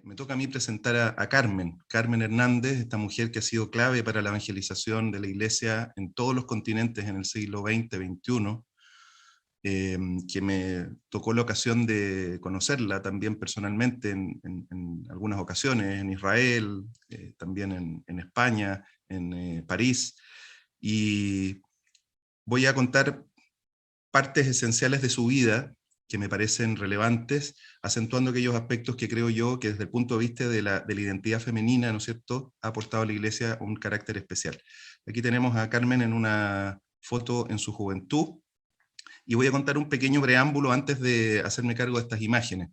Me toca a mí presentar a Carmen, Carmen Hernández, esta mujer que ha sido clave para la evangelización de la Iglesia en todos los continentes en el siglo XX, XXI, que me tocó la ocasión de conocerla también personalmente en algunas ocasiones, en Israel, también en España, en París, y voy a contar partes esenciales de su vida que me parecen relevantes, acentuando aquellos aspectos que creo yo que desde el punto de vista de la identidad femenina, ¿no es cierto?, ha aportado a la Iglesia un carácter especial. Aquí tenemos a Carmen en una foto en su juventud, y voy a contar un pequeño preámbulo antes de hacerme cargo de estas imágenes,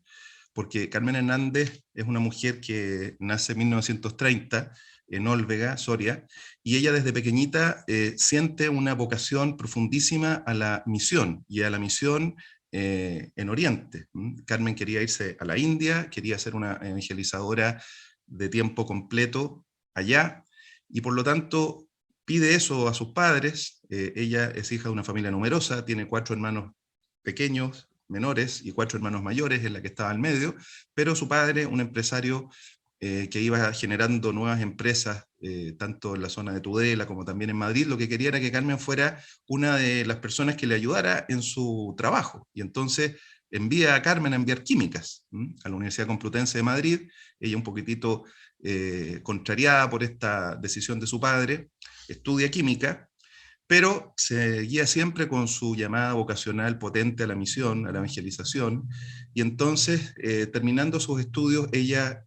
porque Carmen Hernández es una mujer que nace en 1930 en Olvega, Soria, y ella desde pequeñita siente una vocación profundísima a la misión, y a la misión en Oriente. Carmen quería irse a la India, quería ser una evangelizadora de tiempo completo allá, y por lo tanto pide eso a sus padres. Ella es hija de una familia numerosa, tiene 4 hermanos pequeños, menores, y 4 hermanos mayores, en la que estaba al medio, pero su padre, un empresario que iba generando nuevas empresas, tanto en la zona de Tudela como también en Madrid, lo que quería era que Carmen fuera una de las personas que le ayudara en su trabajo, y entonces envía a Carmen a enviar químicas a la Universidad Complutense de Madrid. Ella un poquitito contrariada por esta decisión de su padre, estudia química, pero se guía siempre con su llamada vocacional potente a la misión, a la evangelización, y entonces, terminando sus estudios, ella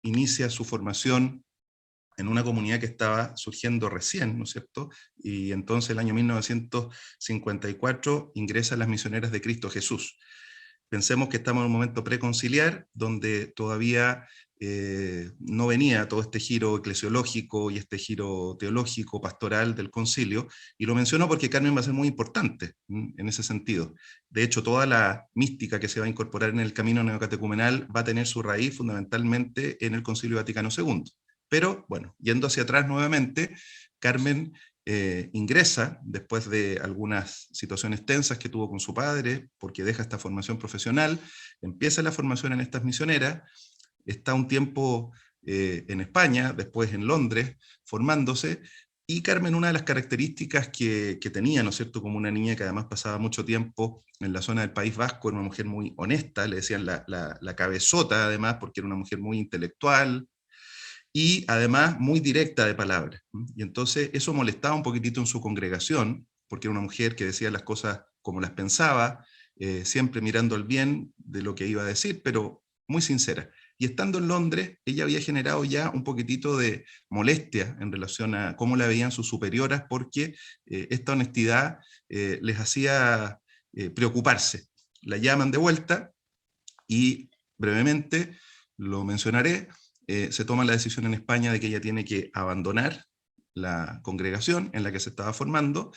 inicia su formación en una comunidad que estaba surgiendo recién, ¿no es cierto? Y entonces el año 1954 ingresa a las Misioneras de Cristo Jesús. Pensemos que estamos en un momento preconciliar, donde todavía no venía todo este giro eclesiológico y este giro teológico, pastoral del concilio, y lo menciono porque Carmen va a ser muy importante en ese sentido. De hecho, toda la mística que se va a incorporar en el camino neocatecumenal va a tener su raíz fundamentalmente en el Concilio Vaticano II. Pero, bueno, yendo hacia atrás nuevamente, Carmen ingresa, después de algunas situaciones tensas que tuvo con su padre, porque deja esta formación profesional, empieza la formación en estas misioneras, está un tiempo en España, después en Londres, formándose, y Carmen, una de las características que tenía, ¿no es cierto?, como una niña que además pasaba mucho tiempo en la zona del País Vasco, era una mujer muy honesta, le decían la cabezota además, porque era una mujer muy intelectual, y además muy directa de palabra. Y entonces eso molestaba un poquitito en su congregación, porque era una mujer que decía las cosas como las pensaba, siempre mirando el bien de lo que iba a decir, pero muy sincera. Y estando en Londres, ella había generado ya un poquitito de molestia en relación a cómo la veían sus superioras, porque esta honestidad les hacía preocuparse. La llaman de vuelta y brevemente lo mencionaré. Se toma la decisión en España de que ella tiene que abandonar la congregación en la que se estaba formando.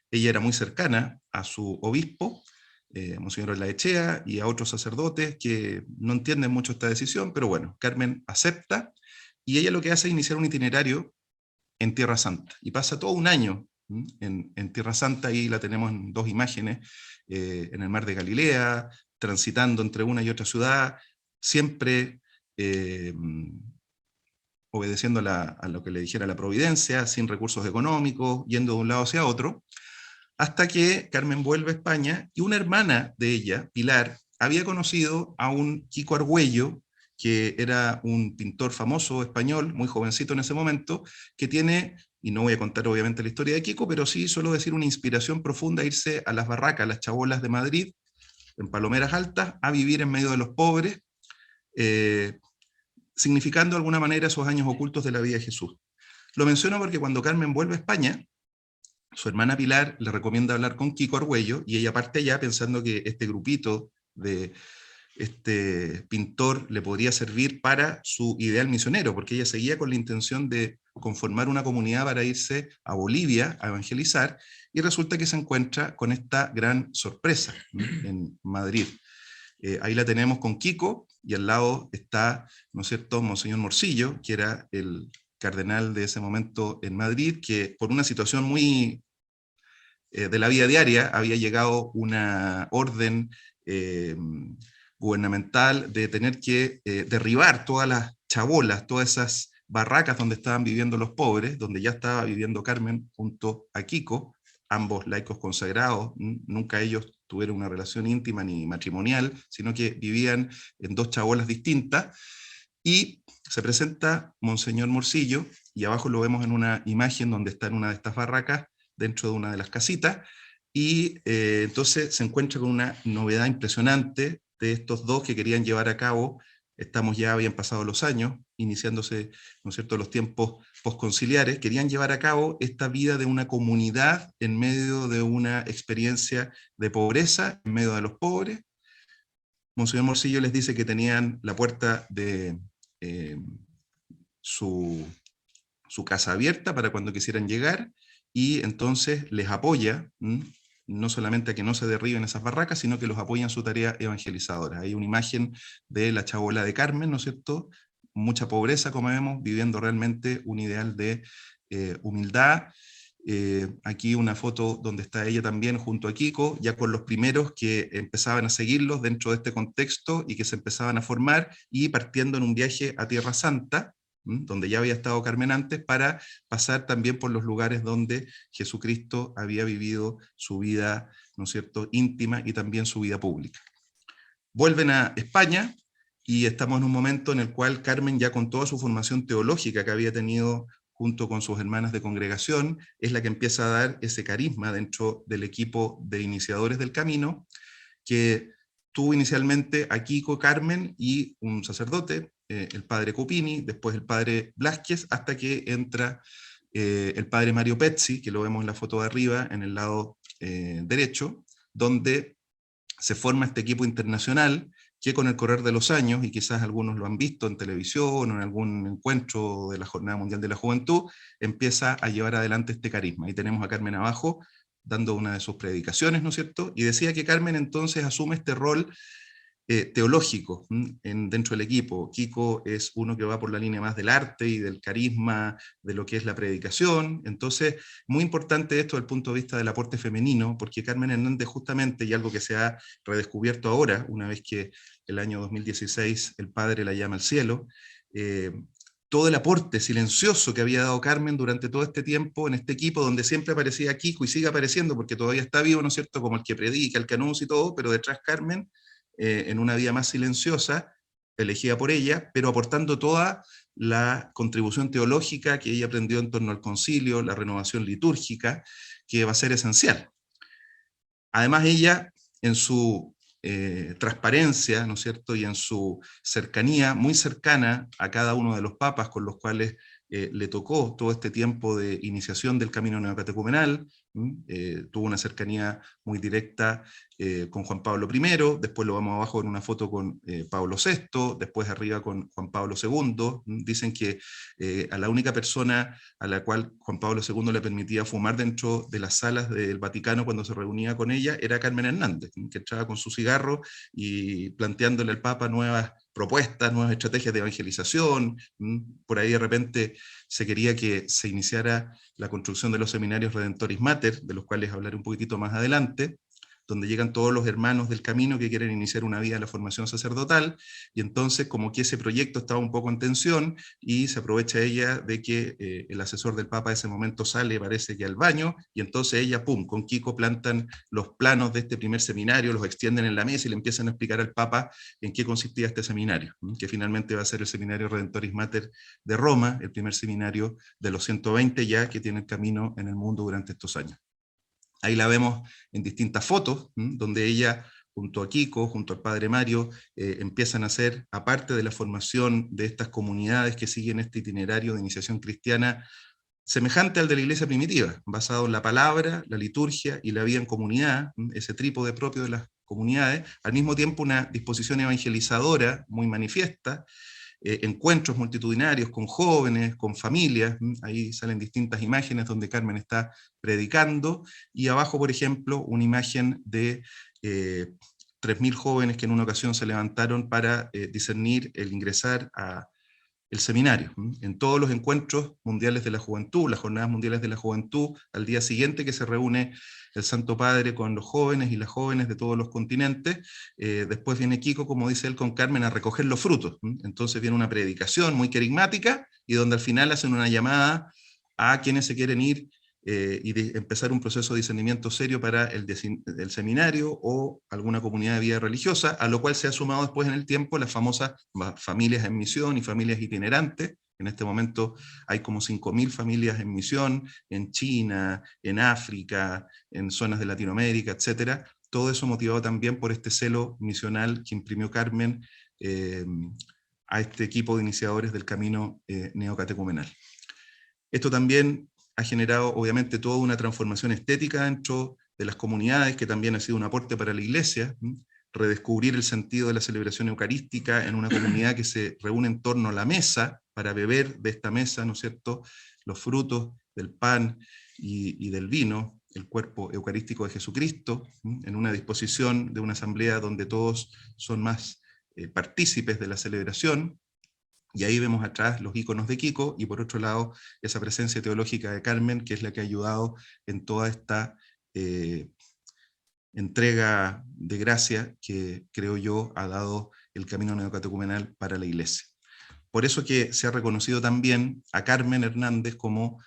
Ella era muy cercana a su obispo, Monseñor Olaechea, y a otros sacerdotes que no entienden mucho esta decisión, pero bueno, Carmen acepta, y ella lo que hace es iniciar un itinerario en Tierra Santa, y pasa todo un año en Tierra Santa. Ahí la tenemos en 2 imágenes, en el mar de Galilea, transitando entre una y otra ciudad, siempre eh, obedeciendo a lo que le dijera la providencia, sin recursos económicos, yendo de un lado hacia otro, hasta que Carmen vuelve a España, y una hermana de ella, Pilar, había conocido a un Kiko Argüello, que era un pintor famoso español, muy jovencito en ese momento, que tiene, y no voy a contar obviamente la historia de Kiko, pero sí solo decir una inspiración profunda, irse a las barracas, a las chabolas de Madrid, en Palomeras Altas, a vivir en medio de los pobres, eh, significando de alguna manera esos años ocultos de la vida de Jesús. Lo menciono porque cuando Carmen vuelve a España, su hermana Pilar le recomienda hablar con Kiko Argüello, y ella parte allá pensando que este grupito de este pintor le podría servir para su ideal misionero, porque ella seguía con la intención de conformar una comunidad para irse a Bolivia a evangelizar, y resulta que se encuentra con esta gran sorpresa en Madrid. Ahí la tenemos con Kiko, y al lado está, ¿no es cierto?, Monseñor Morcillo, que era el cardenal de ese momento en Madrid, que por una situación muy de la vida diaria había llegado una orden gubernamental de tener que derribar todas las chabolas, todas esas barracas donde estaban viviendo los pobres, donde ya estaba viviendo Carmen junto a Kiko, ambos laicos consagrados. Nunca ellos tuvieron una relación íntima ni matrimonial, sino que vivían en dos chabolas distintas, y se presenta Monseñor Morcillo, y abajo lo vemos en una imagen donde está en una de estas barracas, dentro de una de las casitas, y entonces se encuentra con una novedad impresionante de estos dos que querían llevar a cabo. Habían pasado los años, iniciándose, ¿no es cierto?, los tiempos posconciliares, querían llevar a cabo esta vida de una comunidad en medio de una experiencia de pobreza, en medio de los pobres. Monseñor Morcillo les dice que tenían la puerta de eh, su casa abierta para cuando quisieran llegar, y entonces les apoya, no solamente a que no se derriben esas barracas, sino que los apoya en su tarea evangelizadora. Hay una imagen de la chabola de Carmen, ¿no es cierto?, mucha pobreza, como vemos, viviendo realmente un ideal de humildad. Aquí una foto donde está ella también junto a Kiko, ya con los primeros que empezaban a seguirlos dentro de este contexto y que se empezaban a formar, y partiendo en un viaje a Tierra Santa, donde ya había estado Carmen antes, para pasar también por los lugares donde Jesucristo había vivido su vida, ¿no es cierto?, íntima, y también su vida pública. Vuelven a España, y estamos en un momento en el cual Carmen, ya con toda su formación teológica que había tenido junto con sus hermanas de congregación, es la que empieza a dar ese carisma dentro del equipo de iniciadores del camino, que tuvo inicialmente a Kiko, Carmen y un sacerdote, el padre Cupini, después el padre Blázquez, hasta que entra el padre Mario Pezzi, que lo vemos en la foto de arriba, en el lado derecho, donde se forma este equipo internacional que, con el correr de los años, y quizás algunos lo han visto en televisión o en algún encuentro de la Jornada Mundial de la Juventud, empieza a llevar adelante este carisma. Y tenemos a Carmen abajo dando una de sus predicaciones, ¿no es cierto? Y decía que Carmen entonces asume este rol teológico dentro del equipo. Kiko es uno que va por la línea más del arte y del carisma, de lo que es la predicación. Entonces, muy importante esto desde el punto de vista del aporte femenino, porque Carmen Hernández, justamente, y algo que se ha redescubierto ahora, una vez que el año 2016 el Padre la llama al cielo, todo el aporte silencioso que había dado Carmen durante todo este tiempo en este equipo, donde siempre aparecía Kiko y sigue apareciendo porque todavía está vivo, ¿no es cierto?, como el que predica, el que anuncia y todo, pero detrás Carmen, en una vida más silenciosa, elegida por ella, pero aportando toda la contribución teológica que ella aprendió en torno al concilio, la renovación litúrgica, que va a ser esencial. Además, ella, en su transparencia, ¿no es cierto?, y en su cercanía, muy cercana a cada uno de los papas con los cuales le tocó todo este tiempo de iniciación del camino neocatecumenal, tuvo una cercanía muy directa con Juan Pablo I, después lo vamos abajo en una foto con Pablo VI, después arriba con Juan Pablo II. Dicen que a la única persona a la cual Juan Pablo II le permitía fumar dentro de las salas del Vaticano cuando se reunía con ella era Carmen Hernández, que entraba con su cigarro y planteándole al Papa nuevas propuestas, nuevas estrategias de evangelización. Por ahí de repente se quería que se iniciara la construcción de los seminarios Redentoris Mater, de los cuales hablaré un poquitito más adelante, donde llegan todos los hermanos del camino que quieren iniciar una vida de la formación sacerdotal, y entonces como que ese proyecto estaba un poco en tensión, y se aprovecha ella de que el asesor del Papa de ese momento sale, parece que al baño, y entonces ella, pum, con Kiko plantan los planos de este primer seminario, los extienden en la mesa y le empiezan a explicar al Papa en qué consistía este seminario, que finalmente va a ser el seminario Redentoris Mater de Roma, el primer seminario de los 120 ya que tiene el camino en el mundo durante estos años. Ahí la vemos en distintas fotos, donde ella, junto a Kiko, junto al padre Mario, empiezan a hacer, aparte de la formación de estas comunidades que siguen este itinerario de iniciación cristiana, semejante al de la iglesia primitiva, basado en la palabra, la liturgia y la vida en comunidad, ese trípode propio de las comunidades, al mismo tiempo una disposición evangelizadora muy manifiesta, encuentros multitudinarios con jóvenes, con familias. Ahí salen distintas imágenes donde Carmen está predicando, y abajo, por ejemplo, una imagen de 3.000 jóvenes que en una ocasión se levantaron para discernir el ingresar a el seminario. En todos los encuentros mundiales de la juventud, las jornadas mundiales de la juventud, al día siguiente que se reúne el Santo Padre con los jóvenes y las jóvenes de todos los continentes, después viene Kiko, como dice él, con Carmen, a recoger los frutos. Entonces viene una predicación muy carismática, y donde al final hacen una llamada a quienes se quieren ir empezar un proceso de discernimiento serio para el seminario o alguna comunidad de vida religiosa, a lo cual se ha sumado después en el tiempo las famosas familias en misión y familias itinerantes. En este momento hay como 5.000 familias en misión, en China, en África, en zonas de Latinoamérica, etc. Todo eso motivado también por este celo misional que imprimió Carmen a este equipo de iniciadores del camino neocatecumenal. Esto también ha generado obviamente toda una transformación estética dentro de las comunidades, que también ha sido un aporte para la Iglesia, redescubrir el sentido de la celebración eucarística en una comunidad que se reúne en torno a la mesa para beber de esta mesa, ¿no es cierto?, los frutos del pan y del vino, el cuerpo eucarístico de Jesucristo, en una disposición de una asamblea donde todos son más partícipes de la celebración. Y ahí vemos atrás los íconos de Kiko, y por otro lado esa presencia teológica de Carmen, que es la que ha ayudado en toda esta entrega de gracia que, creo yo, ha dado el camino neocatecumenal para la Iglesia. Por eso que se ha reconocido también a Carmen Hernández como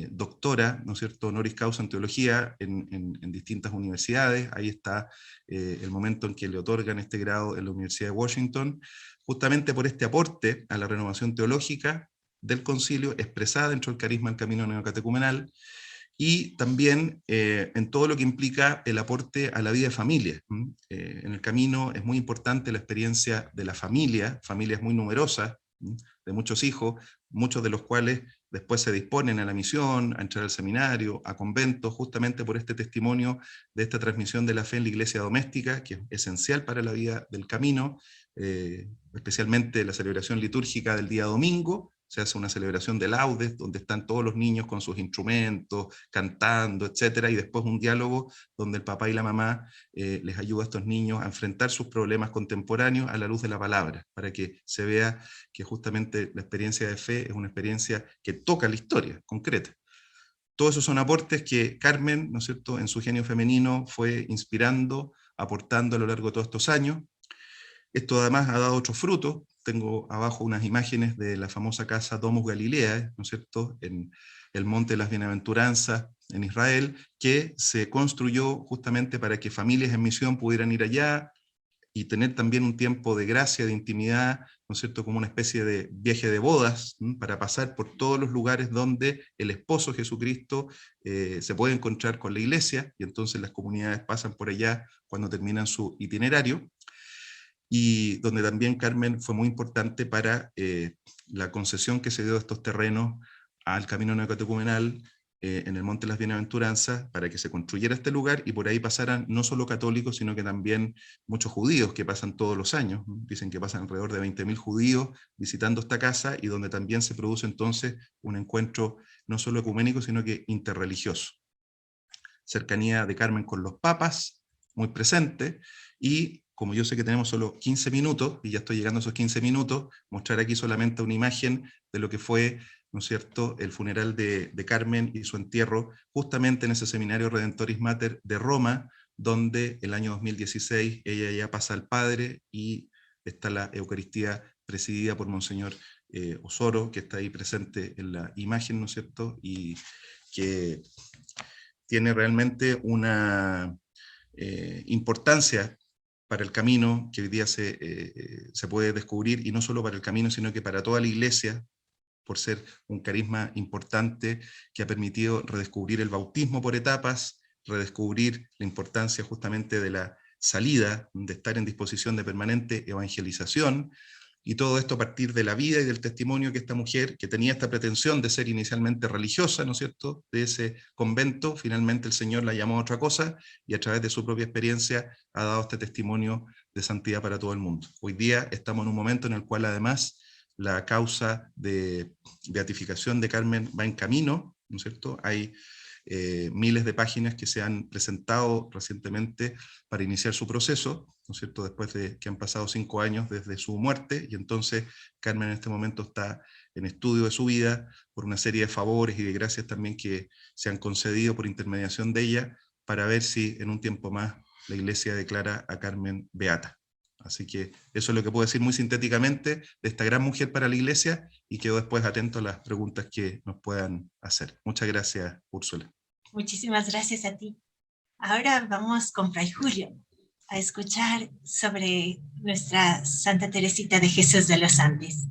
doctora, ¿no es cierto?, honoris causa en teología en distintas universidades. Ahí está el momento en que le otorgan este grado en la Universidad de Washington, justamente por este aporte a la renovación teológica del concilio, expresada dentro del carisma del camino neocatecumenal, y también en todo lo que implica el aporte a la vida de familia. En el camino es muy importante la experiencia de la familia, familias muy numerosas, de muchos hijos, muchos de los cuales después se disponen a la misión, a entrar al seminario, a conventos, justamente por este testimonio de esta transmisión de la fe en la iglesia doméstica, que es esencial para la vida del camino, especialmente la celebración litúrgica del día domingo. Se hace una celebración de laudes, donde están todos los niños con sus instrumentos, cantando, etc. Y después un diálogo donde el papá y la mamá les ayuda a estos niños a enfrentar sus problemas contemporáneos a la luz de la palabra, para que se vea que justamente la experiencia de fe es una experiencia que toca la historia concreta. Todos esos son aportes que Carmen, ¿no es cierto?, en su genio femenino fue inspirando, aportando a lo largo de todos estos años. Esto además ha dado otros frutos. Tengo abajo unas imágenes de la famosa casa Domus Galileae, ¿no es cierto?, en el Monte de las Bienaventuranzas en Israel, que se construyó justamente para que familias en misión pudieran ir allá y tener también un tiempo de gracia, de intimidad, ¿no es cierto?, como una especie de viaje de bodas, para pasar por todos los lugares donde el esposo Jesucristo se puede encontrar con la iglesia, y entonces las comunidades pasan por allá cuando terminan su itinerario. Y donde también Carmen fue muy importante para la concesión que se dio de estos terrenos al camino neocatecumenal en el Monte de las Bienaventuranzas, para que se construyera este lugar y por ahí pasaran no solo católicos, sino que también muchos judíos que pasan todos los años. Dicen que pasan alrededor de 20.000 judíos visitando esta casa, y donde también se produce entonces un encuentro no solo ecuménico, sino que interreligioso. Cercanía de Carmen con los papas, muy presente, y como yo sé que tenemos solo 15 minutos, y ya estoy llegando a esos 15 minutos, mostrar aquí solamente una imagen de lo que fue, ¿no es cierto?, el funeral de Carmen y su entierro, justamente en ese seminario Redentoris Mater de Roma, donde el año 2016 ella ya pasa al Padre, y está la Eucaristía presidida por Monseñor Osoro, que está ahí presente en la imagen, ¿no es cierto?, y que tiene realmente una importancia para el camino que hoy día se puede descubrir, y no solo para el camino, sino que para toda la iglesia, por ser un carisma importante que ha permitido redescubrir el bautismo por etapas, redescubrir la importancia justamente de la salida, de estar en disposición de permanente evangelización, y todo esto a partir de la vida y del testimonio que esta mujer, que tenía esta pretensión de ser inicialmente religiosa, ¿no es cierto?, de ese convento, finalmente el Señor la llamó a otra cosa, y a través de su propia experiencia ha dado este testimonio de santidad para todo el mundo. Hoy día estamos en un momento en el cual además la causa de beatificación de Carmen va en camino, ¿no es cierto? Hay miles de páginas que se han presentado recientemente para iniciar su proceso, ¿no es cierto?, después de que han pasado 5 años desde su muerte, y entonces Carmen en este momento está en estudio de su vida por una serie de favores y de gracias también que se han concedido por intermediación de ella, para ver si en un tiempo más la Iglesia declara a Carmen beata. Así que eso es lo que puedo decir muy sintéticamente de esta gran mujer para la Iglesia, y quedo después atento a las preguntas que nos puedan hacer. Muchas gracias, Úrsula. Muchísimas gracias a ti. Ahora vamos con Fray Julio a escuchar sobre nuestra Santa Teresita de Jesús de los Andes.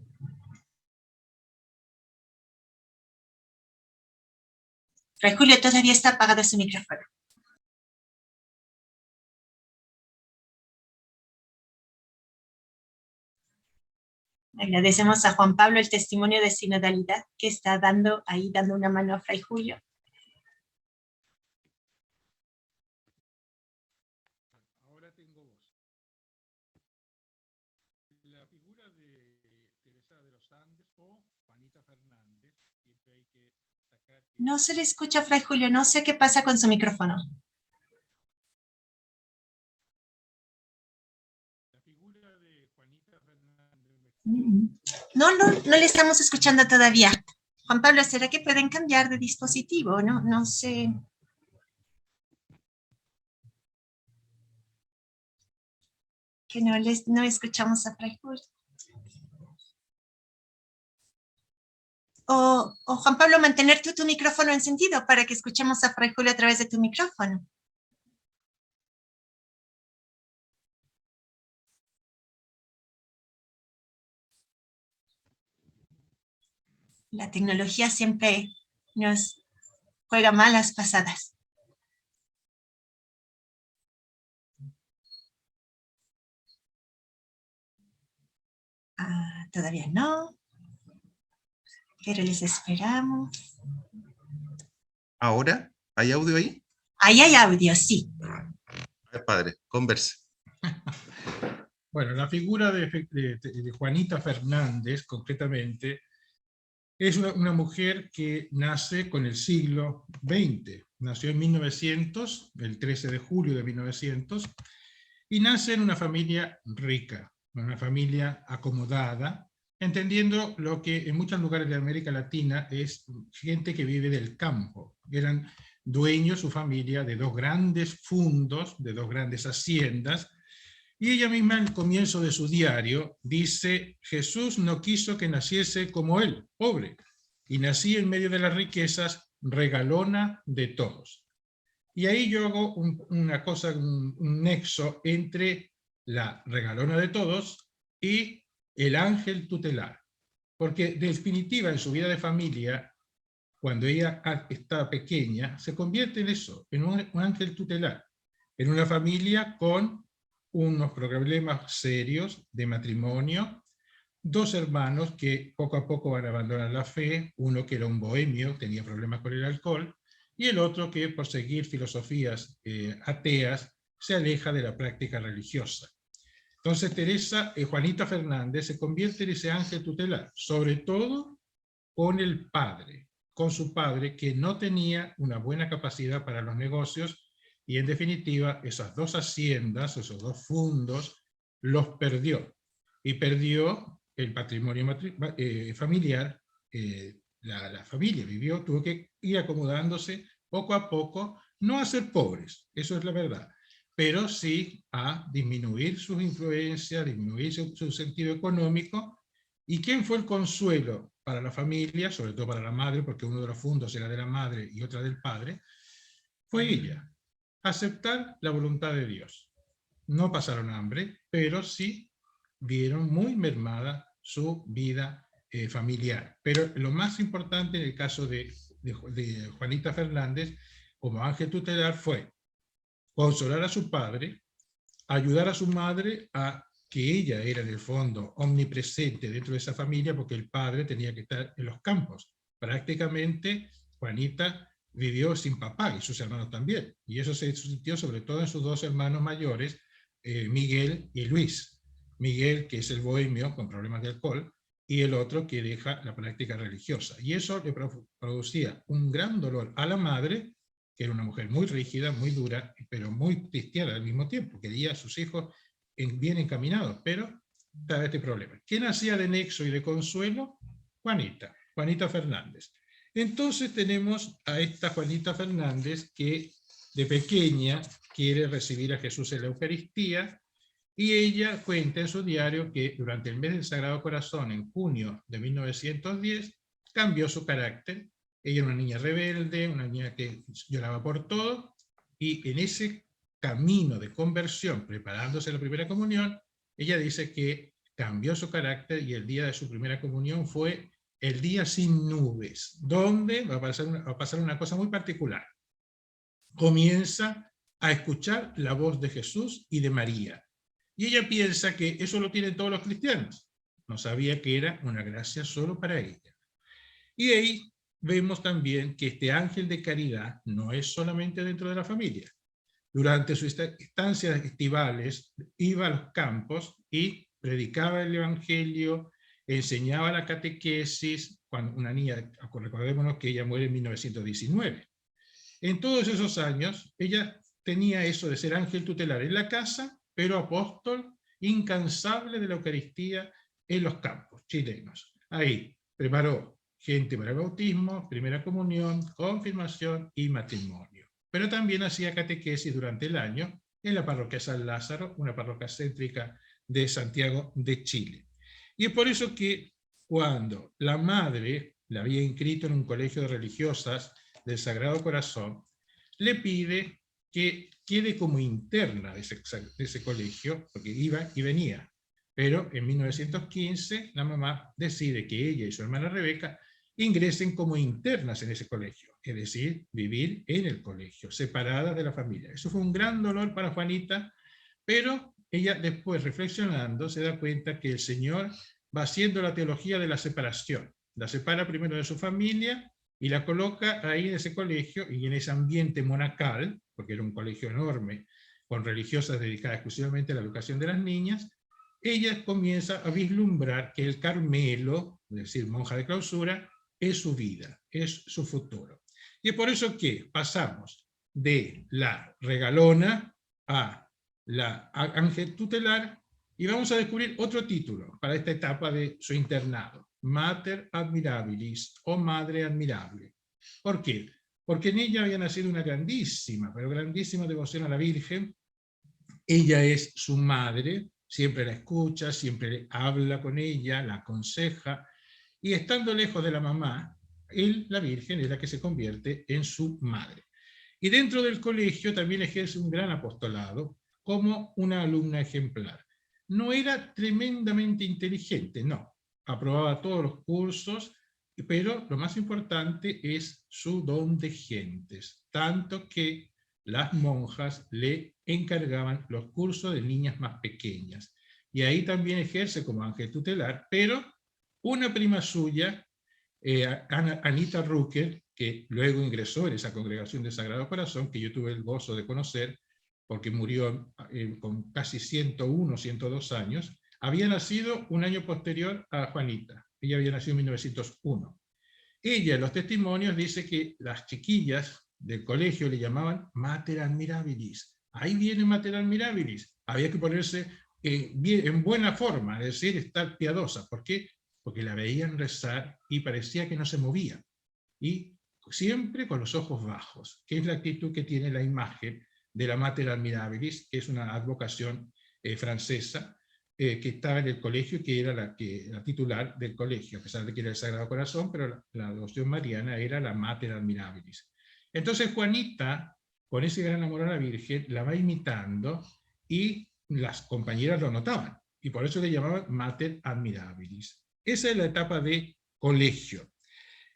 Fray Julio, todavía está apagado su micrófono. Agradecemos a Juan Pablo el testimonio de sinodalidad que está dando una mano a Fray Julio. Ahora tengo voz. La figura de Teresa de los Andes o Juanita Fernández, siempre hay que sacar... No se le escucha, Fray Julio, no sé qué pasa con su micrófono. La figura de Juanita Fernández... No le estamos escuchando todavía. Juan Pablo, ¿será que pueden cambiar de dispositivo? No sé. Que no escuchamos a Fray Julio. O Juan Pablo, mantener tu micrófono encendido para que escuchemos a Fray Julio a través de tu micrófono. La tecnología siempre nos juega malas pasadas. Todavía no, pero les esperamos. ¿Ahora? ¿Hay audio ahí? Ahí hay audio, sí. Padre, converse. Bueno, la figura de Juanita Fernández, concretamente, es una mujer que nace con el siglo XX. Nació en 1900, el 13 de julio de 1900, y nace en una familia rica, una familia acomodada, entendiendo lo que en muchos lugares de América Latina es gente que vive del campo. Eran dueños, su familia, de 2 grandes fundos, de 2 grandes haciendas, y ella misma al comienzo de su diario dice: Jesús no quiso que naciese como él, pobre, y nací en medio de las riquezas, regalona de todos. Y ahí yo hago una cosa, un nexo entre la regalona de todos y el ángel tutelar. Porque de definitiva en su vida de familia, cuando ella está pequeña, se convierte en eso, en un ángel tutelar, en una familia con unos problemas serios de matrimonio, 2 hermanos que poco a poco van a abandonar la fe, uno que era un bohemio, tenía problemas con el alcohol, y el otro que por seguir filosofías ateas se aleja de la práctica religiosa. Entonces Juanita Fernández se convierte en ese ángel tutelar, sobre todo con el padre, con su padre, que no tenía una buena capacidad para los negocios, y en definitiva esas 2 haciendas, esos 2 fundos, los perdió. Y perdió el patrimonio familiar. La familia tuvo que ir acomodándose poco a poco, no a ser pobres, eso es la verdad, pero sí a disminuir sus influencias, disminuir su sentido económico. ¿Y quién fue el consuelo para la familia, sobre todo para la madre, porque uno de los fundos era de la madre y otra del padre? Fue ella, aceptar la voluntad de Dios. No pasaron hambre, pero sí vieron muy mermada su vida familiar. Pero lo más importante en el caso de Juanita Fernández, como ángel tutelar, fue consolar a su padre, ayudar a su madre a que ella era en el fondo omnipresente dentro de esa familia, porque el padre tenía que estar en los campos. Prácticamente Juanita vivió sin papá y sus hermanos también, y eso se sintió sobre todo en sus 2 hermanos mayores, Miguel y Luis. Miguel, que es el bohemio con problemas de alcohol, y el otro que deja la práctica religiosa. Y eso le producía un gran dolor a la madre, que era una mujer muy rígida, muy dura, pero muy cristiana al mismo tiempo, quería a sus hijos bien encaminados, pero estaba este problema. ¿Quién hacía de nexo y de consuelo? Juanita Fernández. Entonces tenemos a esta Juanita Fernández que de pequeña quiere recibir a Jesús en la Eucaristía, y ella cuenta en su diario que durante el mes del Sagrado Corazón, en junio de 1910, cambió su carácter. Ella era una niña rebelde, una niña que lloraba por todo, y en ese camino de conversión, preparándose a la primera comunión, ella dice que cambió su carácter y el día de su primera comunión fue el día sin nubes, donde va a pasar una cosa muy particular. Comienza a escuchar la voz de Jesús y de María. Y ella piensa que eso lo tienen todos los cristianos. No sabía que era una gracia solo para ella. Y ahí vemos también que este ángel de caridad no es solamente dentro de la familia. Durante sus estancias estivales iba a los campos y predicaba el evangelio, enseñaba la catequesis, cuando una niña, recordémonos que ella muere en 1919. En todos esos años, ella tenía eso de ser ángel tutelar en la casa, pero apóstol incansable de la Eucaristía en los campos chilenos. Ahí preparó gente para el bautismo, primera comunión, confirmación y matrimonio. Pero también hacía catequesis durante el año en la parroquia San Lázaro, una parroquia céntrica de Santiago de Chile. Y es por eso que cuando la madre la había inscrito en un colegio de religiosas del Sagrado Corazón, le pide que quede como interna de ese colegio, porque iba y venía. Pero en 1915 la mamá decide que ella y su hermana Rebeca ingresen como internas en ese colegio, es decir, vivir en el colegio, separadas de la familia. Eso fue un gran dolor para Juanita, pero ella después, reflexionando, se da cuenta que el Señor va haciendo la teología de la separación. La separa primero de su familia y la coloca ahí en ese colegio y en ese ambiente monacal, porque era un colegio enorme, con religiosas dedicadas exclusivamente a la educación de las niñas. Ella comienza a vislumbrar que el Carmelo, es decir, monja de clausura, es su vida, es su futuro. Y es por eso que pasamos de la regalona a la ángel tutelar, y vamos a descubrir otro título para esta etapa de su internado: Mater Admirabilis, o Madre Admirable. ¿Por qué? Porque en ella había nacido una grandísima, pero grandísima devoción a la Virgen. Ella es su madre, siempre la escucha, siempre habla con ella, la aconseja, y estando lejos de la mamá, la Virgen es la que se convierte en su madre. Y dentro del colegio también ejerce un gran apostolado como una alumna ejemplar. No era tremendamente inteligente, no. Aprobaba todos los cursos, pero lo más importante es su don de gentes, tanto que las monjas le encargaban los cursos de niñas más pequeñas. Y ahí también ejerce como ángel tutelar, pero una prima suya, Anita Rucker, que luego ingresó en esa congregación del Sagrado Corazón, que yo tuve el gozo de conocer, porque murió con casi 101, 102 años, había nacido un año posterior a Juanita. Ella había nacido en 1901. Ella, en los testimonios, dice que las chiquillas del colegio le llamaban Mater Admirabilis. Ahí viene Mater Admirabilis. Había que ponerse en buena forma, es decir, estar piadosa. ¿Por qué? Porque la veían rezar y parecía que no se movía. Y siempre con los ojos bajos, que es la actitud que tiene la imagen de la Mater Admirabilis, que es una advocación francesa, que estaba en el colegio, que era la titular del colegio, a pesar de que era el Sagrado Corazón, pero la devoción mariana era la Mater Admirabilis. Entonces Juanita, con ese gran amor a la Virgen, la va imitando y las compañeras lo notaban, y por eso le llamaban Mater Admirabilis. Esa es la etapa de colegio.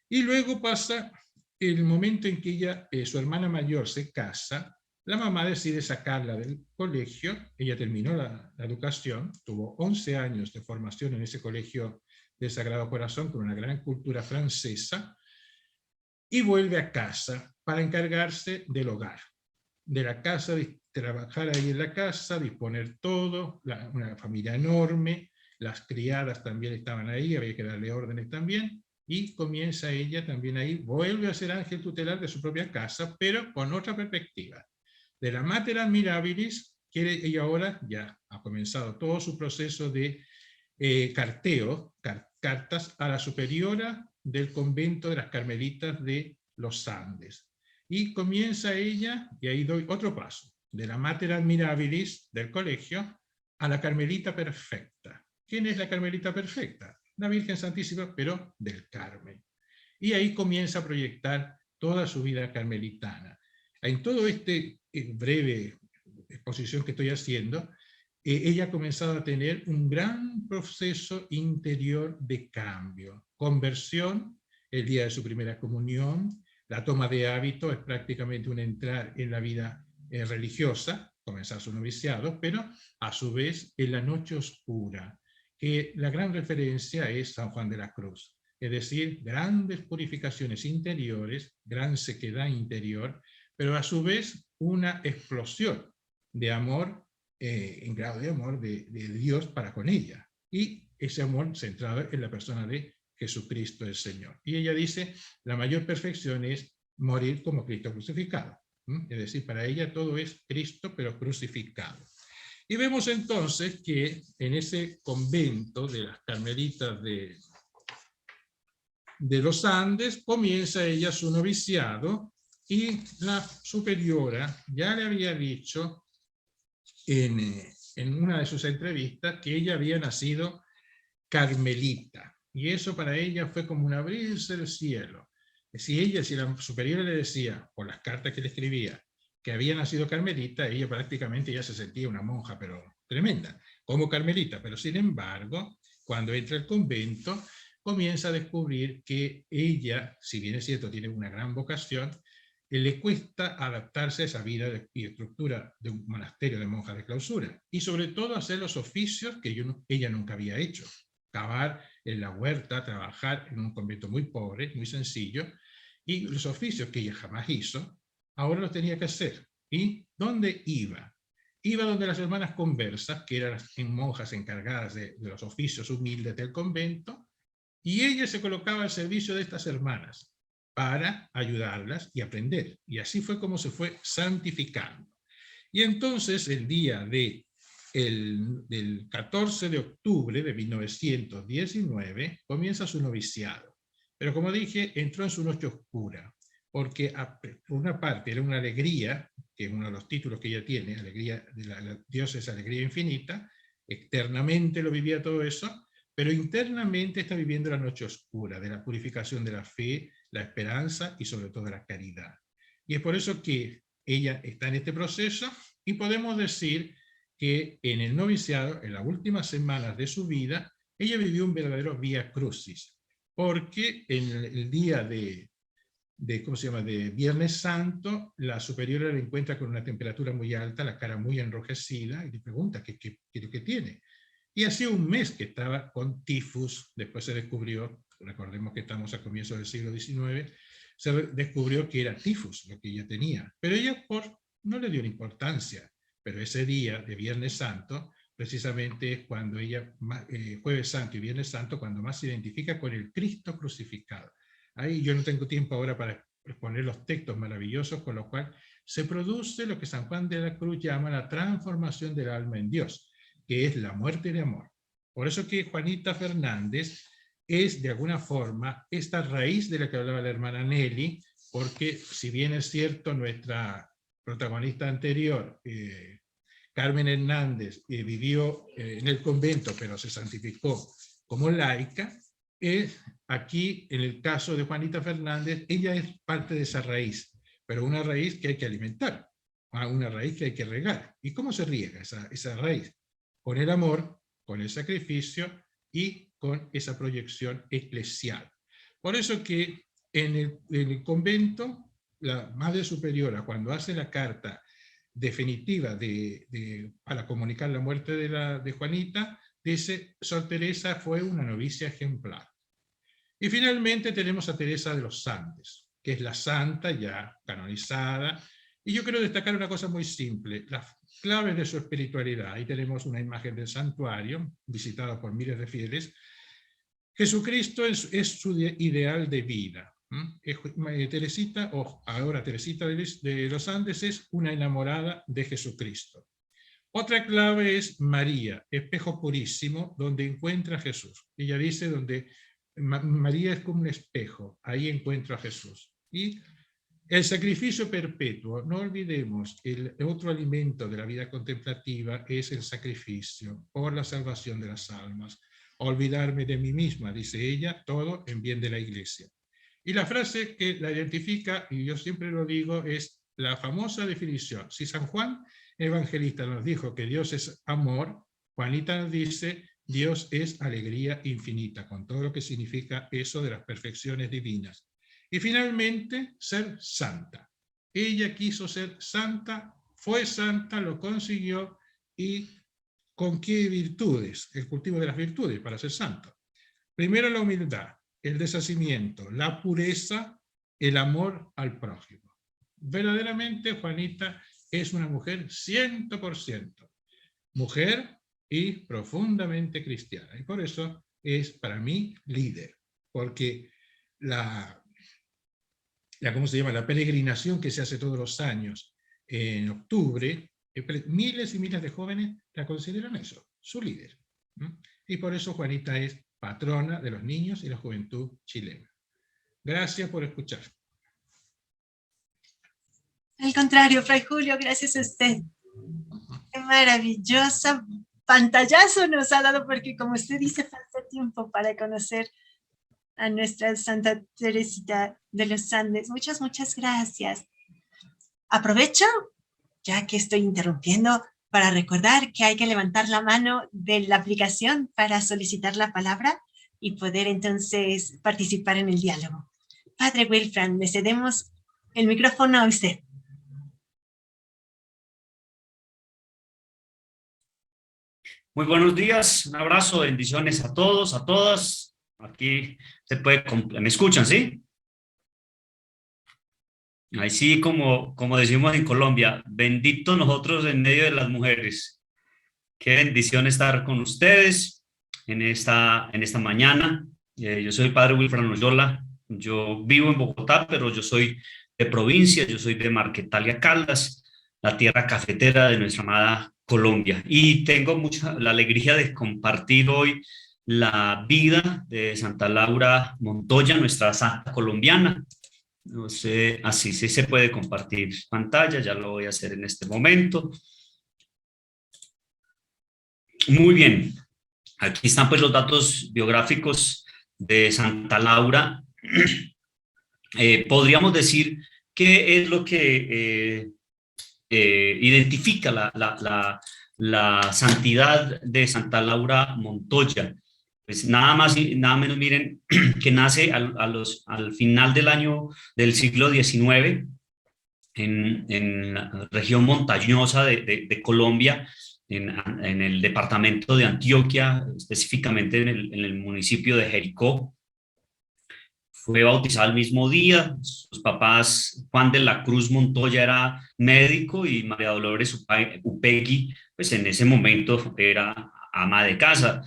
Y luego pasa el momento en que ella, su hermana mayor, se casa. La mamá decide sacarla del colegio. Ella terminó la educación, tuvo 11 años de formación en ese colegio del Sagrado Corazón, con una gran cultura francesa, y vuelve a casa para encargarse del hogar, de la casa, de trabajar ahí en la casa, disponer todo, una familia enorme, las criadas también estaban ahí, había que darle órdenes también, y comienza ella también ahí, vuelve a ser ángel tutelar de su propia casa, pero con otra perspectiva. De la Mater Admirabilis, y ahora ya ha comenzado todo su proceso de carteo, cartas a la superiora del convento de las Carmelitas de los Andes. Y comienza ella, y ahí doy otro paso, de la Mater Admirabilis del colegio a la Carmelita Perfecta. ¿Quién es la Carmelita Perfecta? La Virgen Santísima, pero del Carmen. Y ahí comienza a proyectar toda su vida carmelitana. En todo este breve exposición que estoy haciendo, ella ha comenzado a tener un gran proceso interior de cambio. Conversión, el día de su primera comunión, la toma de hábito es prácticamente un entrar en la vida religiosa, comenzar su noviciado, pero a su vez en la noche oscura, que la gran referencia es San Juan de la Cruz, es decir, grandes purificaciones interiores, gran sequedad interior, pero a su vez una explosión de amor, en grado de amor de Dios para con ella, y ese amor centrado en la persona de Jesucristo el Señor. Y ella dice, la mayor perfección es morir como Cristo crucificado. Es decir, para ella todo es Cristo, pero crucificado. Y vemos entonces que en ese convento de las Carmelitas de los Andes comienza ella su noviciado, y la superiora ya le había dicho en una de sus entrevistas que ella había nacido carmelita, y eso para ella fue como un abrirse el cielo. Si la superiora le decía, por las cartas que le escribía, que había nacido carmelita, ella prácticamente ya se sentía una monja, pero tremenda, como carmelita. Pero sin embargo, cuando entra al convento, comienza a descubrir que ella, si bien es cierto, tiene una gran vocación, le cuesta adaptarse a esa vida y estructura de un monasterio de monjas de clausura, y sobre todo hacer los oficios que ella nunca había hecho. Cavar en la huerta, trabajar en un convento muy pobre, muy sencillo, y los oficios que ella jamás hizo, ahora los tenía que hacer. ¿Y dónde iba? Iba donde las hermanas conversas, que eran las monjas encargadas de los oficios humildes del convento, y ella se colocaba al servicio de estas hermanas para ayudarlas y aprender. Y así fue como se fue santificando. Y entonces el día del 14 de octubre de 1919 comienza su noviciado. Pero como dije, entró en su noche oscura, porque por una parte era una alegría, que es uno de los títulos que ella tiene, alegría de la Dios es alegría infinita, externamente lo vivía todo eso, pero internamente está viviendo la noche oscura de la purificación de la fe, la esperanza y sobre todo la caridad. Y es por eso que ella está en este proceso, y podemos decir que en el noviciado, en las últimas semanas de su vida, ella vivió un verdadero vía crucis, porque en el día de Viernes Santo, la superiora le encuentra con una temperatura muy alta, la cara muy enrojecida, y le pregunta qué tiene. Y hacía un mes que estaba con tifus. Después se descubrió, recordemos que estamos a comienzos del siglo XIX, se descubrió que era tifus lo que ella tenía. Pero ella no le dio importancia. Pero ese día de Viernes Santo, precisamente es cuando ella, Jueves Santo y Viernes Santo, cuando más se identifica con el Cristo crucificado. Ahí yo no tengo tiempo ahora para exponer los textos maravillosos, con lo cual se produce lo que San Juan de la Cruz llama la transformación del alma en Dios, que es la muerte de amor. Por eso que Juanita Fernández es de alguna forma esta raíz de la que hablaba la hermana Nelly, porque si bien es cierto nuestra protagonista anterior, Carmen Hernández, vivió en el convento pero se santificó como laica, aquí en el caso de Juanita Fernández, ella es parte de esa raíz, pero una raíz que hay que alimentar, una raíz que hay que regar. ¿Y cómo se riega esa raíz? Con el amor, con el sacrificio y con esa proyección eclesial. Por eso que en el convento, la Madre Superiora, cuando hace la carta definitiva para comunicar la muerte de Juanita, dice: Sor Teresa fue una novicia ejemplar. Y finalmente tenemos a Teresa de los Andes, que es la santa ya canonizada. Y yo quiero destacar una cosa muy simple, las claves de su espiritualidad. Ahí tenemos una imagen del santuario, visitado por miles de fieles, Jesucristo es su ideal de vida. Teresita, o ahora Teresita de los Andes, es una enamorada de Jesucristo. Otra clave es María, espejo purísimo, donde encuentra a Jesús. Ella dice donde María es como un espejo, ahí encuentro a Jesús. Y el sacrificio perpetuo, no olvidemos, el otro alimento de la vida contemplativa es el sacrificio por la salvación de las almas. Olvidarme de mí misma, dice ella, todo en bien de la Iglesia. Y la frase que la identifica, y yo siempre lo digo, es la famosa definición. Si San Juan Evangelista nos dijo que Dios es amor, Juanita nos dice Dios es alegría infinita, con todo lo que significa eso de las perfecciones divinas. Y finalmente, ser santa. Ella quiso ser santa, fue santa, lo consiguió. ¿Y con qué virtudes? El cultivo de las virtudes para ser santo. Primero la humildad, el deshacimiento, la pureza, el amor al prójimo. Verdaderamente Juanita es una mujer 100%, mujer y profundamente cristiana. Y por eso es para mí líder, porque ¿cómo se llama? La peregrinación que se hace todos los años en octubre, miles y miles de jóvenes la consideran eso, su líder. Y por eso Juanita es patrona de los niños y la juventud chilena. Gracias por escuchar. Al contrario, Fray Julio, gracias a usted. Qué maravillosa pantallazo nos ha dado, porque como usted dice, falta tiempo para conocer a nuestra Santa Teresita de los Andes. Muchas, muchas gracias. Aprovecho, ya que estoy interrumpiendo, para recordar que hay que levantar la mano de la aplicación para solicitar la palabra y poder entonces participar en el diálogo. Padre Wilfran, le cedemos el micrófono a usted. Muy buenos días, un abrazo, bendiciones a todos, a todas. Aquí se puede, ¿me escuchan, sí? Ahí sí, como decimos en Colombia, bendito nosotros en medio de las mujeres. Qué bendición estar con ustedes en esta mañana. Yo soy el Padre Wilfran Oyola, yo vivo en Bogotá, pero yo soy de provincia, yo soy de Marquetalia, Caldas, la tierra cafetera de nuestra amada Colombia. Y tengo la alegría de compartir hoy la vida de Santa Laura Montoya, nuestra santa colombiana. No sé, así sí se puede compartir pantalla, ya lo voy a hacer en este momento. Muy bien, aquí están pues los datos biográficos de Santa Laura. Podríamos decir qué es lo que identifica la santidad de Santa Laura Montoya. Pues nada más y nada menos, miren, que nace al final del siglo XIX en la región montañosa de Colombia, en el departamento de Antioquia, específicamente en el municipio de Jericó. Fue bautizada el mismo día. Sus papás, Juan de la Cruz Montoya, era médico, y María Dolores Upegui, pues en ese momento era ama de casa.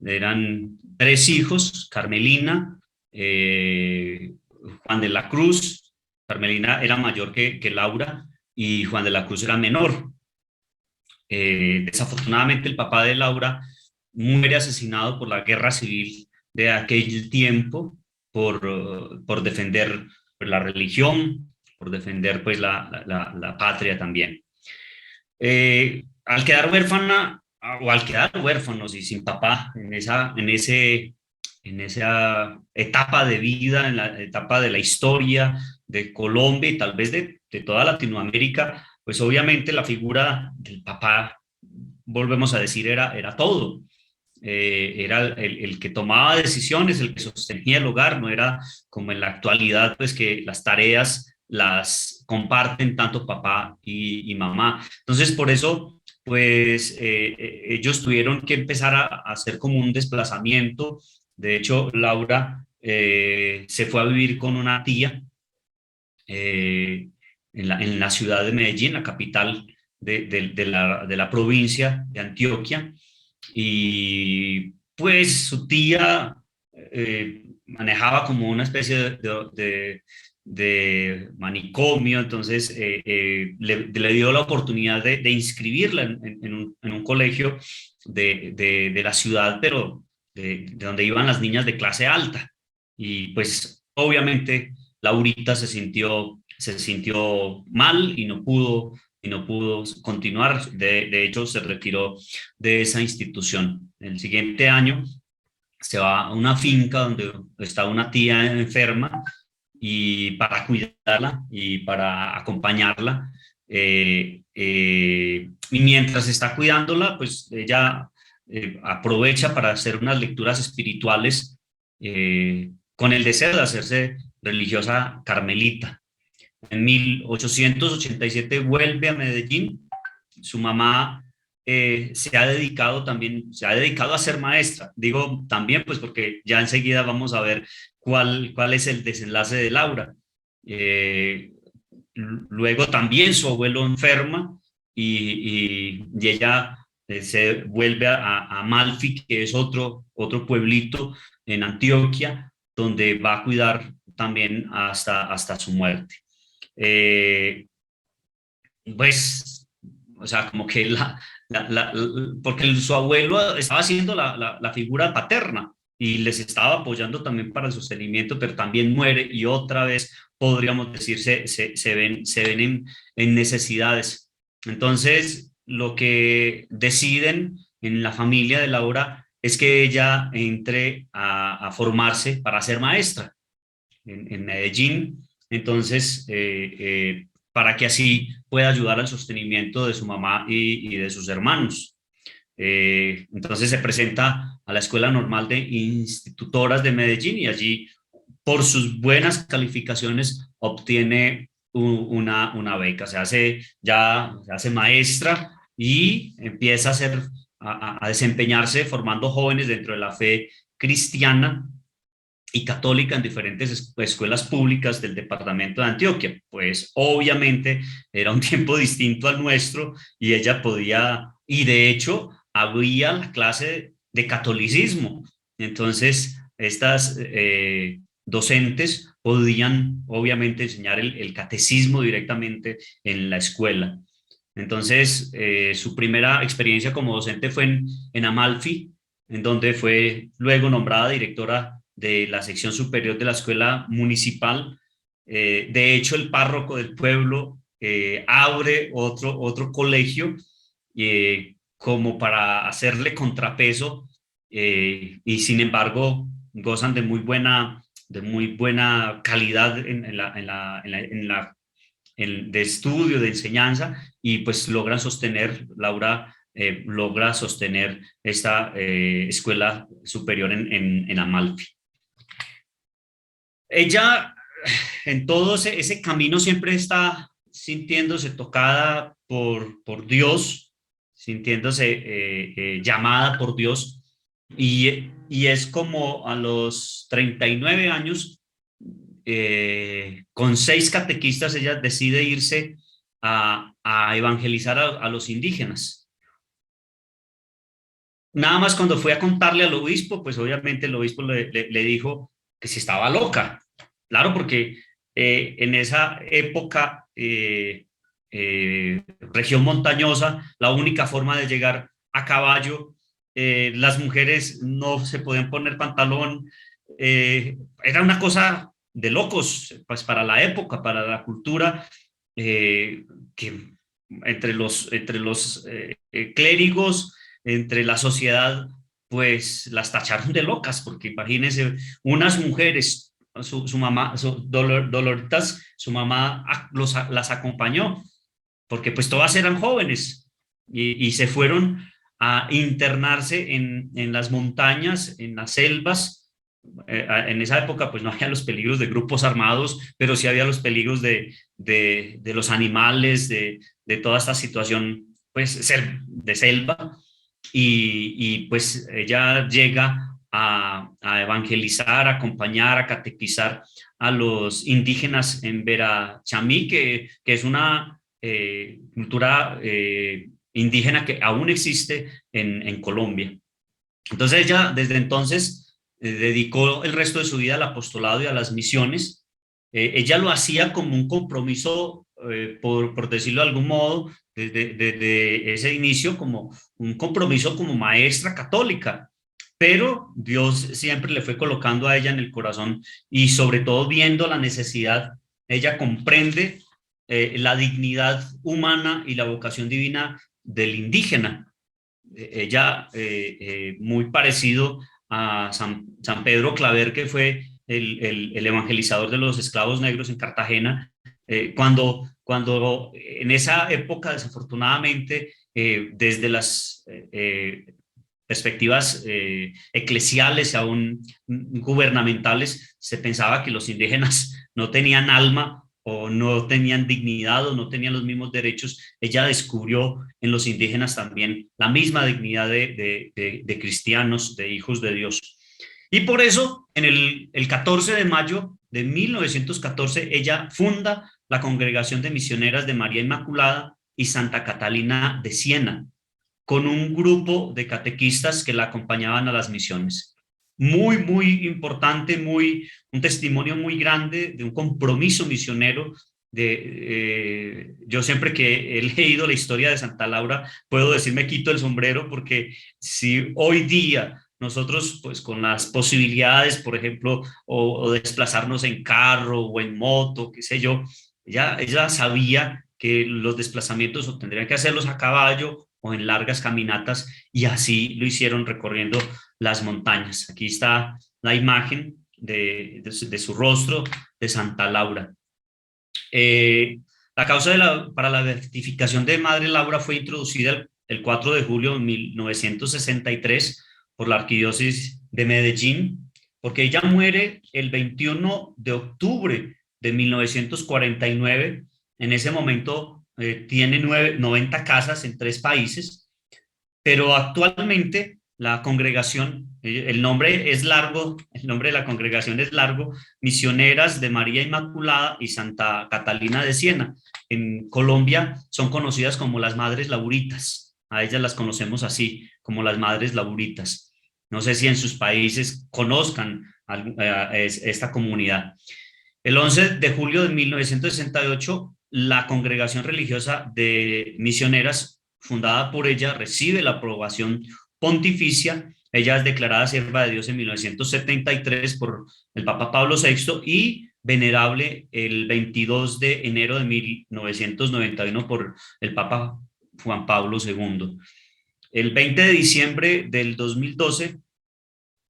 Eran 3 hijos: Carmelina, Juan de la Cruz. Carmelina era mayor que Laura y Juan de la Cruz era menor. Desafortunadamente el papá de Laura muere asesinado por la guerra civil de aquel tiempo, por defender la religión, por defender pues la patria también. Al quedar huérfana, o al quedar huérfanos y sin papá en esa etapa de vida, en la etapa de la historia de Colombia y tal vez de toda Latinoamérica, pues obviamente la figura del papá, volvemos a decir, era todo. Era el que tomaba decisiones, el que sostenía el hogar. No era como en la actualidad, pues que las tareas las comparten tanto papá y mamá. Entonces, por eso, pues ellos tuvieron que empezar a hacer como un desplazamiento. De hecho, Laura se fue a vivir con una tía en la ciudad de Medellín, la capital de la provincia de Antioquia. Y pues su tía manejaba como una especie de manicomio, entonces le dio la oportunidad de inscribirla en un colegio de la ciudad, pero de donde iban las niñas de clase alta. Y pues obviamente Laurita se sintió mal y no pudo continuar. De hecho, se retiró de esa institución. El siguiente año se va a una finca donde está una tía enferma, y para cuidarla y para acompañarla. Y mientras está cuidándola, pues ella aprovecha para hacer unas lecturas espirituales, con el deseo de hacerse religiosa carmelita. En 1887 vuelve a Medellín. Su mamá se ha dedicado a ser maestra. Digo también, pues porque ya enseguida vamos a ver cuál es el desenlace de Laura. Luego también su abuelo enferma y ella se vuelve a Amalfi, que es otro pueblito en Antioquia, donde va a cuidar también hasta su muerte. Pues, o sea, como que porque su abuelo estaba haciendo la figura paterna y les estaba apoyando también para el sostenimiento, pero también muere y otra vez, podríamos decir, se ven en necesidades. Entonces, lo que deciden en la familia de Laura es que ella entre a formarse para ser maestra en Medellín. Entonces, para que así pueda ayudar al sostenimiento de su mamá y de sus hermanos. Entonces se presenta a la Escuela Normal de Institutoras de Medellín y allí, por sus buenas calificaciones, obtiene una beca. Se hace maestra y empieza a desempeñarse formando jóvenes dentro de la fe cristiana y católica en diferentes escuelas públicas del departamento de Antioquia. Pues obviamente era un tiempo distinto al nuestro y ella podía, y de hecho había la clase de catolicismo. Entonces estas docentes podían obviamente enseñar el catecismo directamente en la escuela. Entonces su primera experiencia como docente fue en Amalfi, en donde fue luego nombrada directora de la sección superior de la escuela municipal. De hecho, el párroco del pueblo abre otro colegio como para hacerle contrapeso, y sin embargo gozan de muy buena calidad de estudio, de enseñanza, y pues Laura logra sostener esta escuela superior en Amalfi. Ella en todo ese camino siempre está sintiéndose tocada por Dios, sintiéndose llamada por Dios, y es como a los 39 años, con 6 catequistas, ella decide irse a evangelizar a los indígenas. Nada más cuando fue a contarle al obispo, pues obviamente el obispo le dijo que si estaba loca. Claro, porque en esa época, región montañosa, la única forma de llegar a caballo, las mujeres no se podían poner pantalón, era una cosa de locos, pues para la época, para la cultura, que entre los clérigos, entre la sociedad, pues las tacharon de locas, porque imagínense, unas mujeres, su mamá, Doloritas, su mamá las acompañó, porque pues todas eran jóvenes y se fueron a internarse en las montañas, en las selvas. En esa época pues no había los peligros de grupos armados, pero sí había los peligros de los animales, de toda esta situación pues de selva. Y pues ella llega a evangelizar, a acompañar, a catequizar a los indígenas en Verachamí, que es una cultura indígena que aún existe en Colombia. Entonces ella desde entonces dedicó el resto de su vida al apostolado y a las misiones. Ella lo hacía como un compromiso, por decirlo de algún modo, desde ese inicio, como un compromiso como maestra católica, pero Dios siempre le fue colocando a ella en el corazón, y sobre todo viendo la necesidad, ella comprende la dignidad humana y la vocación divina del indígena. Ella, muy parecido a San Pedro Claver, que fue el evangelizador de los esclavos negros en Cartagena, cuando en esa época, desafortunadamente, desde las perspectivas eclesiales y aún gubernamentales, se pensaba que los indígenas no tenían alma, o no tenían dignidad, o no tenían los mismos derechos. Ella descubrió en los indígenas también la misma dignidad de cristianos, de hijos de Dios. Y por eso, en el 14 de mayo de 1914, ella funda la Congregación de Misioneras de María Inmaculada y Santa Catalina de Siena, con un grupo de catequistas que la acompañaban a las misiones. Muy, muy importante, un testimonio muy grande de un compromiso misionero. Yo siempre que he leído la historia de Santa Laura, puedo decir, me quito el sombrero, porque si hoy día nosotros, pues con las posibilidades, por ejemplo, o desplazarnos en carro o en moto, qué sé yo, ella sabía que los desplazamientos o tendrían que hacerlos a caballo o en largas caminatas, y así lo hicieron recorriendo las montañas. Aquí está la imagen de su rostro, de Santa Laura. La causa para la beatificación de Madre Laura fue introducida el 4 de julio de 1963 por la Arquidiócesis de Medellín, porque ella muere el 21 de octubre de 1949. En ese momento tiene 90 casas en 3 países, pero actualmente la congregación, el nombre es largo, el nombre de la congregación es largo: Misioneras de María Inmaculada y Santa Catalina de Siena. En Colombia son conocidas como las Madres Lauritas, a ellas las conocemos así, como las Madres Lauritas. No sé si en sus países conozcan esta comunidad. El 11 de julio de 1968, la congregación religiosa de misioneras, fundada por ella, recibe la aprobación pontificia. Ella es declarada sierva de Dios en 1973 por el Papa Pablo VI y venerable el 22 de enero de 1991 por el Papa Juan Pablo II. El 20 de diciembre del 2012,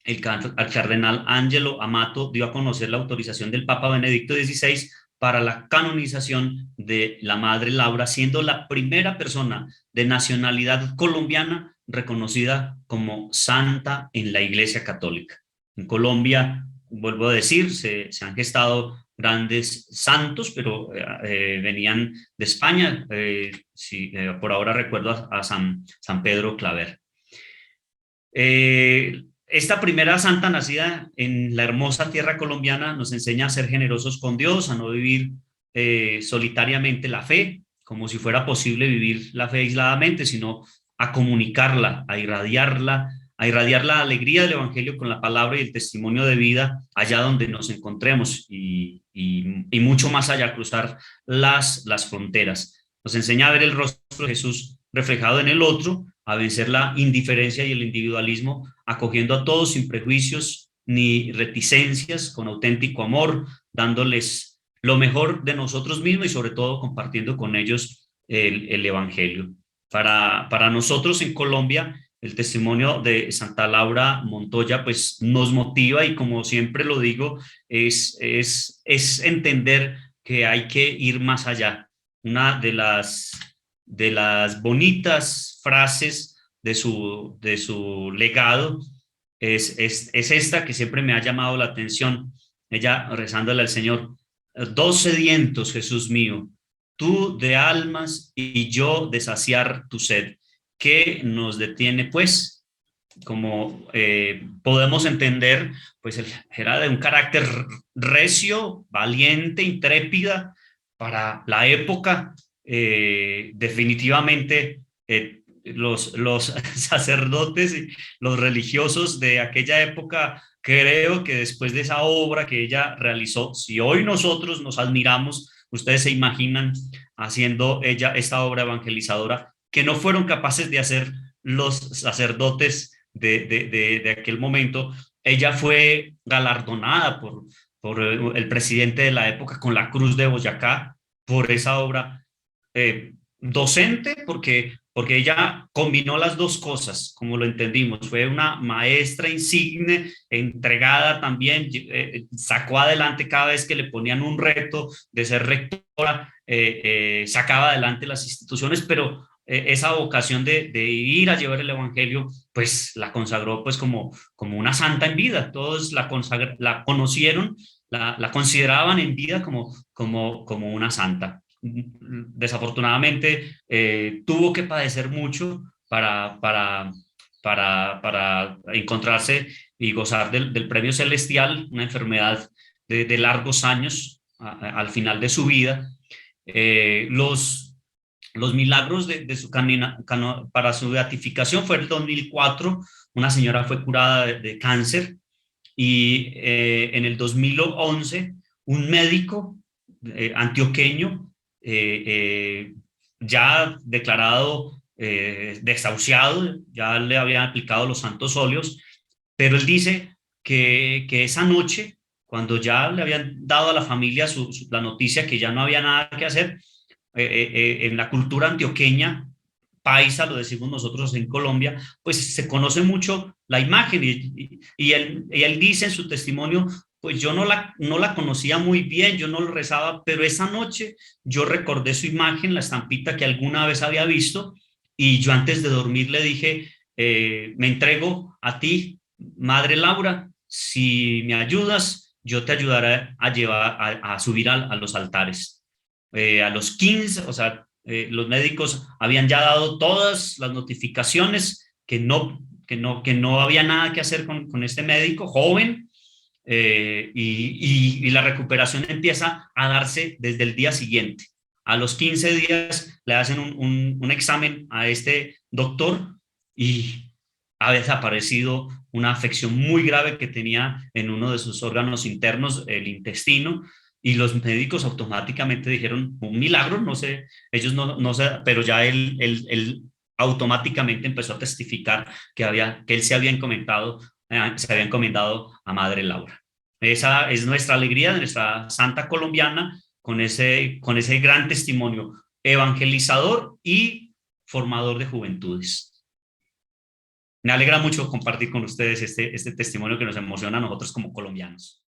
el cardenal Angelo Amato dio a conocer la autorización del Papa Benedicto XVI para la canonización de la Madre Laura, siendo la primera persona de nacionalidad colombiana reconocida como santa en la Iglesia Católica. En Colombia, vuelvo a decir, se han gestado grandes santos, pero venían de España. Por ahora recuerdo a San Pedro Claver. Esta primera santa nacida en la hermosa tierra colombiana nos enseña a ser generosos con Dios, a no vivir solitariamente la fe, como si fuera posible vivir la fe aisladamente, sino a comunicarla, a irradiar la alegría del Evangelio con la palabra y el testimonio de vida allá donde nos encontremos, y mucho más allá, cruzar las fronteras. Nos enseña a ver el rostro de Jesús reflejado en el otro, a vencer la indiferencia y el individualismo, acogiendo a todos sin prejuicios ni reticencias, con auténtico amor, dándoles lo mejor de nosotros mismos y sobre todo compartiendo con ellos el Evangelio. Para nosotros en Colombia, el testimonio de Santa Laura Montoya pues nos motiva, y como siempre lo digo, es entender que hay que ir más allá. Una de las bonitas frases de su legado es esta, que siempre me ha llamado la atención. Ella rezándole al Señor: 2 sedientos, Jesús mío, tú de almas y yo de saciar tu sed. ¿Qué nos detiene, pues? Como podemos entender, pues era de un carácter recio, valiente, intrépida para la época. Definitivamente los sacerdotes y los religiosos de aquella época, creo que después de esa obra que ella realizó, si hoy nosotros nos admiramos, ustedes se imaginan haciendo ella esta obra evangelizadora, que no fueron capaces de hacer los sacerdotes de aquel momento. Ella fue galardonada por el presidente de la época con la Cruz de Boyacá por esa obra docente, porque ella combinó las dos cosas, como lo entendimos. Fue una maestra insigne, entregada también, sacó adelante cada vez que le ponían un reto de ser rectora, sacaba adelante las instituciones, pero esa vocación de ir a llevar el evangelio, pues la consagró pues como una santa en vida. Todos la conocieron, la consideraban en vida como una santa. Desafortunadamente tuvo que padecer mucho para encontrarse y gozar del premio celestial, una enfermedad de largos años al final de su vida. Los milagros de su para su beatificación fue el 2004, una señora fue curada de cáncer, y en el 2011 un médico antioqueño, ya declarado desahuciado, ya le habían aplicado los santos óleos, pero él dice que esa noche, cuando ya le habían dado a la familia la noticia que ya no había nada que hacer, en la cultura antioqueña, paisa, lo decimos nosotros en Colombia, pues se conoce mucho la imagen, y él dice en su testimonio, pues yo no la conocía muy bien, yo no lo rezaba, pero esa noche yo recordé su imagen, la estampita que alguna vez había visto, y yo antes de dormir le dije, me entrego a ti, Madre Laura, si me ayudas, yo te ayudaré a llevar, a subir a los altares. A los 15, o sea, los médicos habían ya dado todas las notificaciones que no había nada que hacer con este médico joven, y la recuperación empieza a darse desde el día siguiente. A los 15 días le hacen un examen a este doctor y ha desaparecido una afección muy grave que tenía en uno de sus órganos internos, el intestino, y los médicos automáticamente dijeron, un milagro, no sé, ellos no sé, pero ya él automáticamente empezó a testificar que él se había encomendado a Madre Laura. Esa es nuestra alegría, de nuestra santa colombiana, con ese gran testimonio evangelizador y formador de juventudes. Me alegra mucho compartir con ustedes este testimonio que nos emociona a nosotros como colombianos.